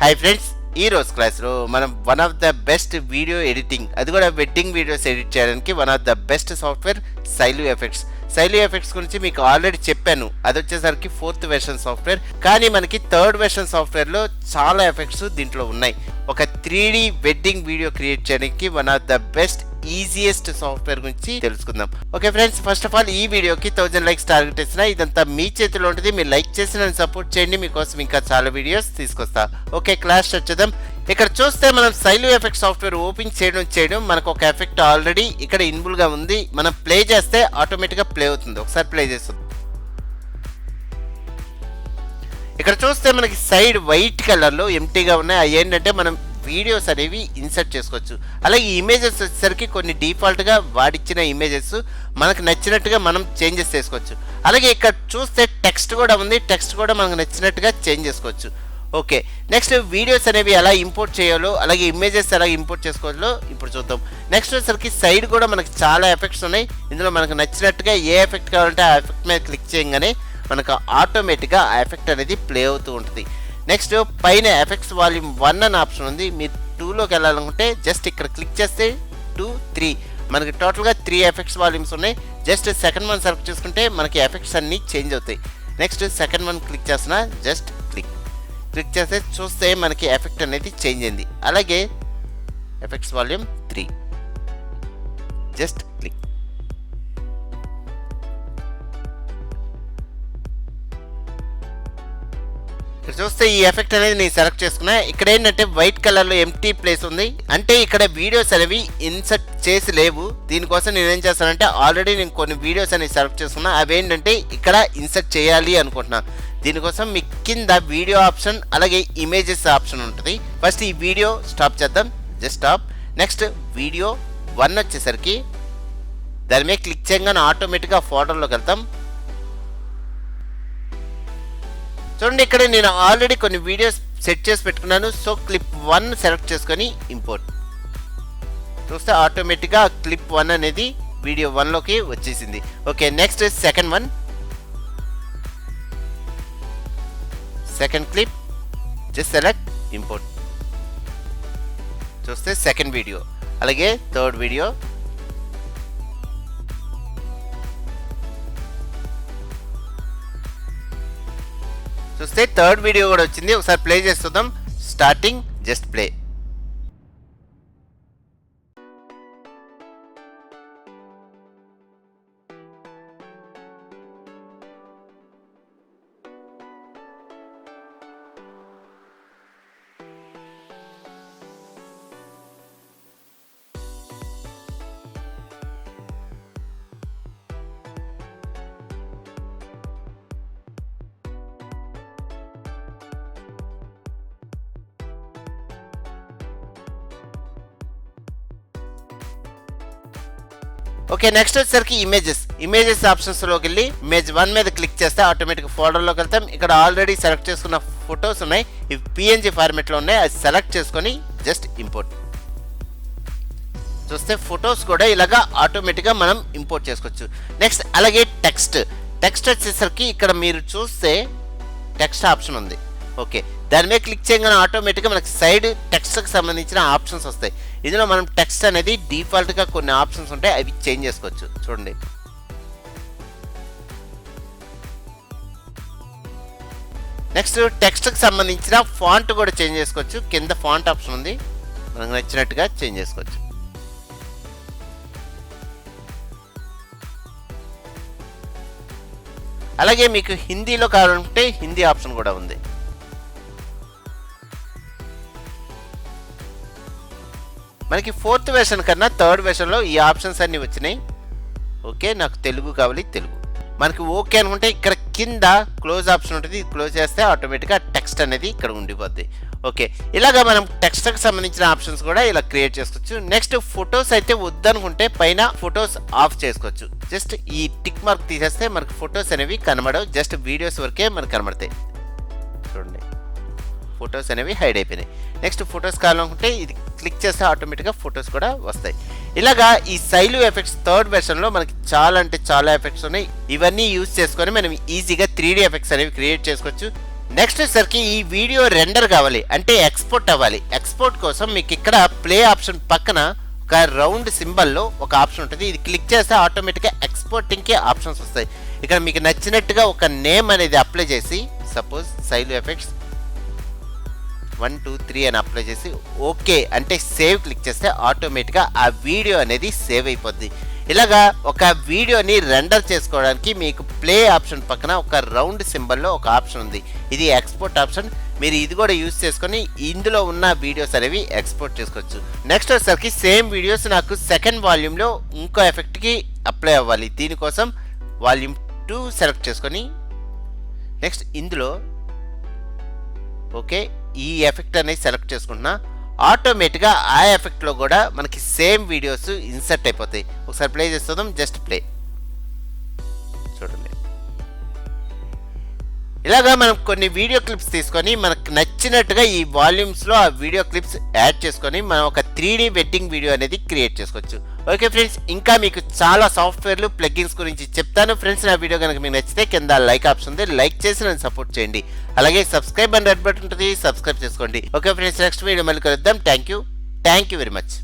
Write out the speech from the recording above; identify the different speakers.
Speaker 1: Hi friends, ఈ రోజు క్లాస్లో మనం one of the best video editing, అది కూడా వెడ్డింగ్ వీడియోస్ ఎడిట్ చేయడానికి one of the best software సైలు ఎఫెక్ట్స్. సైలు ఎఫెక్ట్స్ గురించి మీకు ఆల్రెడీ చెప్పాను. అది వచ్చేసరికి 4th వెర్షన్ సాఫ్ట్వేర్. కానీ మనకి 3rd వెర్షన్ సాఫ్ట్వేర్లో చాలా ఎఫెక్ట్స్ దీంట్లో ఉన్నాయి. ఒక 3D వెడ్డింగ్ వీడియో క్రియేట్ చేయడానికి one of the best easiest software గురించి తెలుసుకుందాం. Okay friends, first of all ఈ వీడియోకి 1000 లైక్స్ టార్గెట్ ఇస్తున్నా. ఇదంతా మీ చేతిలో ఉంటుంది. మీరు లైక్ చేసి నన్ను సపోర్ట్ చేయండి. మీకోసం ఇంకా చాలా వీడియోస్ తీసుకొస్తా. ఓకే, క్లాస్ స్టార్ట్ చేద్దాం. ఇక్కడ చూస్తే మనం సైలు ఎఫెక్ట్ సాఫ్ట్వేర్ ఓపెన్ చేయడం మనకు ఒక ఎఫెక్ట్ ఆల్రెడీ ఇక్కడ ఇన్బుల్ గా ఉంది. మనం ప్లే చేస్తే ఆటోమేటిక్గా ప్లే అవుతుంది. ఒకసారి ప్లే చేస్తుంది. ఇక్కడ చూస్తే మనకి సైడ్ వైట్ కలర్లో ఎంటీగా ఉన్నాయి. అవి ఏంటంటే మనం వీడియోస్ అనేవి ఇన్సర్ట్ చేసుకోవచ్చు. అలాగే ఈ ఇమేజెస్ వచ్చేసరికి కొన్ని డిఫాల్ట్గా వాడిచ్చిన ఇమేజెస్ మనకు నచ్చినట్టుగా మనం చేంజెస్ చేసుకోవచ్చు. అలాగే ఇక్కడ చూస్తే టెక్స్ట్ కూడా ఉంది. టెక్స్ట్ కూడా మనకు నచ్చినట్టుగా చేంజ్ చేసుకోవచ్చు. ఓకే, నెక్స్ట్ వీడియోస్ అనేవి ఎలా ఇంపోర్ట్ చేయాలో, అలాగే ఇమేజెస్ ఎలా ఇంపోర్ట్ చేసుకోవాలో ఇప్పుడు చూద్దాం. నెక్స్ట్ వచ్చేసరికి సైడ్ కూడా మనకి చాలా ఎఫెక్ట్స్ ఉన్నాయి. ఇందులో మనకు నచ్చినట్టుగా ఏ ఎఫెక్ట్ కావాలంటే ఆ ఎఫెక్ట్ మీద క్లిక్ చేయగానే మనకు ఆటోమేటిక్గా ఆ ఎఫెక్ట్ అనేది ప్లే అవుతూ ఉంటుంది. నెక్స్ట్ పైన ఎఫెక్ట్స్ వాల్యూమ్ 1 అనే ఆప్షన్ ఉంది. మీరు 2లోకి వెళ్ళాలనుకుంటే జస్ట్ ఇక్కడ క్లిక్ చేస్తే 2, 3 మనకి టోటల్గా 3 ఎఫెక్ట్స్ వాల్యూమ్స్ ఉన్నాయి. జస్ట్ సెకండ్ వన్ సెలెక్ట్ చేసుకుంటే మనకి ఎఫెక్ట్స్ అన్నీ చేంజ్ అవుతాయి. నెక్స్ట్ సెకండ్ వన్ క్లిక్ చేస్తున్నా, జస్ట్ క్లిక్ చేస్తే చూస్తే మనకి ఎఫెక్ట్ అనేది చేంజ్ అయింది. అలాగే ఎఫెక్ట్స్ వాల్యూమ్ 3 జస్ట్ క్లిక్. ఇక్కడ చూస్తే ఈ ఎఫెక్ట్ అనేది నేను సెలెక్ట్ చేసుకున్నా. ఇక్కడ ఏంటంటే వైట్ కలర్లో ఎంటీ ప్లేస్ ఉంది. అంటే ఇక్కడ వీడియోస్ అనేవి ఇన్సర్ట్ చేసి లేవు. దీనికోసం నేను ఏం చేస్తానంటే ఆల్రెడీ నేను కొన్ని వీడియోస్ అనేవి సెలెక్ట్ చేసుకున్నా. అవి ఏంటంటే ఇక్కడ ఇన్సర్ట్ చేయాలి అనుకుంటున్నా. దీనికోసం మీ కింద వీడియో ఆప్షన్ అలాగే ఇమేజెస్ ఆప్షన్ ఉంటుంది. ఫస్ట్ ఈ వీడియో స్టాప్ చేద్దాం, జస్ట్ స్టాప్. నెక్స్ట్ వీడియో 1 వచ్చేసరికి దాని మీద క్లిక్ చేయగానే ఆటోమేటిక్గా ఫోటోలోకి వెళ్తాం. చూడండి, ఇక్కడ నేను ఆల్రెడీ కొన్ని వీడియోస్ సెట్ చేసి పెట్టుకున్నాను. సో క్లిప్ 1 సెలెక్ట్ చేసుకొని ఇంపోర్ట్ చూస్తే ఆటోమేటిక్గా క్లిప్ 1 అనేది వీడియో 1లోకి వచ్చేసింది. Okay, next second one, second clip just select import చూస్తే సెకండ్ వీడియో. అలాగే థర్డ్ వీడియో, చూస్తే థర్డ్ వీడియో కూడా వచ్చింది. ఒకసారి ప్లే చేస్తుందాం. Starting just play. Okay, next వచ్చేసరికి ఇమేజెస్ ఆప్షన్స్లోకి వెళ్ళి ఇమేజ్ 1 మీద క్లిక్ చేస్తే ఆటోమేటిక్ ఫోల్డర్లోకి వెళ్తాం. ఇక్కడ ఆల్రెడీ సెలెక్ట్ చేసుకున్న ఫొటోస్ ఉన్నాయి. ఇవి పిఎన్జీ ఫార్మేట్లో ఉన్నాయి. అది సెలెక్ట్ చేసుకొని జస్ట్ ఇంపోర్ట్ చూస్తే ఫొటోస్ కూడా ఇలాగా ఆటోమేటిక్గా మనం ఇంపోర్ట్ చేసుకోవచ్చు. నెక్స్ట్ అలాగే టెక్స్ట్ వచ్చేసరికి ఇక్కడ మీరు చూస్తే టెక్స్ట్ ఆప్షన్ ఉంది. ఓకే, దాని మీద క్లిక్ చేయగానే ఆటోమేటిక్గా మనకి సైడ్ టెక్స్ట్కి సంబంధించిన ఆప్షన్స్ వస్తాయి. ఇందులో మనం టెక్స్ట్ అనేది డిఫాల్ట్గా కొన్ని ఆప్షన్స్ ఉంటాయి, అవి చేంజ్ చేసుకోవచ్చు. చూడండి, నెక్స్ట్ టెక్స్ట్కి సంబంధించిన ఫాంట్ కూడా చేంజ్ చేసుకోవచ్చు. కింద ఫాంట్ ఆప్షన్ ఉంది, మనకు నచ్చినట్టుగా చేంజ్ చేసుకోవచ్చు. అలాగే మీకు హిందీలో కావాలంటే హిందీ ఆప్షన్ కూడా ఉంది. మనకి 4th వెర్షన్ కన్నా 3rd వెర్షన్లో ఈ ఆప్షన్స్ అన్నీ వచ్చినాయి. ఓకే, నాకు తెలుగు కావాలి, తెలుగు. మనకి ఓకే అనుకుంటే ఇక్కడ కింద క్లోజ్ ఆప్షన్ ఉంటుంది. క్లోజ్ చేస్తే ఆటోమేటిక్గా టెక్స్ట్ అనేది ఇక్కడ ఉండిపోద్ది. ఓకే, ఇలాగా మనం టెక్స్ట్కి సంబంధించిన ఆప్షన్స్ కూడా ఇలా క్రియేట్ చేసుకోవచ్చు. నెక్స్ట్ ఫొటోస్ అయితే వద్దనుకుంటే పైన ఫొటోస్ ఆఫ్ చేసుకోవచ్చు. జస్ట్ ఈ టిక్ మార్క్ తీసేస్తే మనకి ఫొటోస్ అనేవి కనబడవు. జస్ట్ వీడియోస్ వరకే మనకు కనబడతాయి. చూడండి, ఫొటోస్ అనేవి హైడ్ అయిపోయినాయి. నెక్స్ట్ ఫొటోస్ కావాలనుకుంటే ఇది క్లిక్ చేస్తే ఆటోమేటిక్గా ఫొటోస్ కూడా వస్తాయి. ఇలాగా ఈ సైలు ఎఫెక్ట్స్ 3rd వెర్షన్లో మనకి చాలా ఎఫెక్ట్స్ ఉన్నాయి. ఇవన్నీ యూజ్ చేసుకొని మనం ఈజీగా 3D ఎఫెక్ట్స్ అనేవి క్రియేట్ చేసుకోవచ్చు. నెక్స్ట్ వచ్చేసరికి ఈ వీడియో రెండర్ కావాలి అంటే ఎక్స్పోర్ట్ అవ్వాలి. ఎక్స్పోర్ట్ కోసం మీకు ఇక్కడ ప్లే ఆప్షన్ పక్కన ఒక రౌండ్ సింబల్లో ఒక ఆప్షన్ ఉంటుంది. ఇది క్లిక్ చేస్తే ఆటోమేటిక్గా ఎక్స్పోర్టింగ్కి ఆప్షన్స్ వస్తాయి. ఇక్కడ మీకు నచ్చినట్టుగా ఒక నేమ్ అనేది అప్లై చేసి సపోజ్ సైలు ఎఫెక్ట్స్ 1 2 3 అని అప్లై చేసి ఓకే అంటే సేవ్ క్లిక్ చేస్తే ఆటోమేటిక్గా ఆ వీడియో అనేది సేవ్ అయిపోద్ది. ఇలాగా ఒక వీడియోని రెండర్ చేసుకోవడానికి మీకు ప్లే ఆప్షన్ పక్కన ఒక రౌండ్ సింబల్లో ఒక ఆప్షన్ ఉంది. ఇది ఎక్స్పోర్ట్ ఆప్షన్. మీరు ఇది కూడా యూజ్ చేసుకొని ఇందులో ఉన్న వీడియోస్ అనేవి ఎక్స్పోర్ట్ చేసుకోవచ్చు. నెక్స్ట్ వచ్చేసరికి సేమ్ వీడియోస్ నాకు సెకండ్ వాల్యూమ్లో ఇంకో ఎఫెక్ట్కి అప్లై అవ్వాలి. దీనికోసం వాల్యూమ్ 2 సెలెక్ట్ చేసుకొని నెక్స్ట్ ఇందులో ఓకే ఈ ఎఫెక్ట్ అనేది సెలెక్ట్ చేసుకుంటున్నా. ఆటోమేటిక్గా ఆ ఎఫెక్ట్లో కూడా మనకి సేమ్ వీడియోస్ ఇన్సర్ట్ అయిపోతాయి. ఒకసారి ప్లే చేస్తాం, జస్ట్ ప్లే చూడండి. ఇలాగా మనం కొన్ని వీడియో క్లిప్స్ తీసుకొని మనకు నచ్చినట్టుగా ఈ వాల్యూమ్స్లో ఆ వీడియో క్లిప్స్ యాడ్ చేసుకొని మనం ఒక 3D వెడ్డింగ్ వీడియో అనేది క్రియేట్ చేసుకోవచ్చు. ఓకే ఫ్రెండ్స్, ఇంకా మీకు చాలా సాఫ్ట్వేర్లు ప్లగ్గిన్స్ గురించి చెప్తాను. ఫ్రెండ్స్, నా వీడియో కనుక మీకు నచ్చితే కింద లైక్ ఆప్షన్ ఉంది, లైక్ చేసి నన్ను సపోర్ట్ చేయండి. అలాగే సబ్స్క్రైబ్ అని రెడ్ బటన్ ఉంటుంది, సబ్స్క్రైబ్ చేసుకోండి. ఓకే ఫ్రెండ్స్, నెక్స్ట్ వీడియో మళ్ళీ కలుద్దాం. Thank you very much.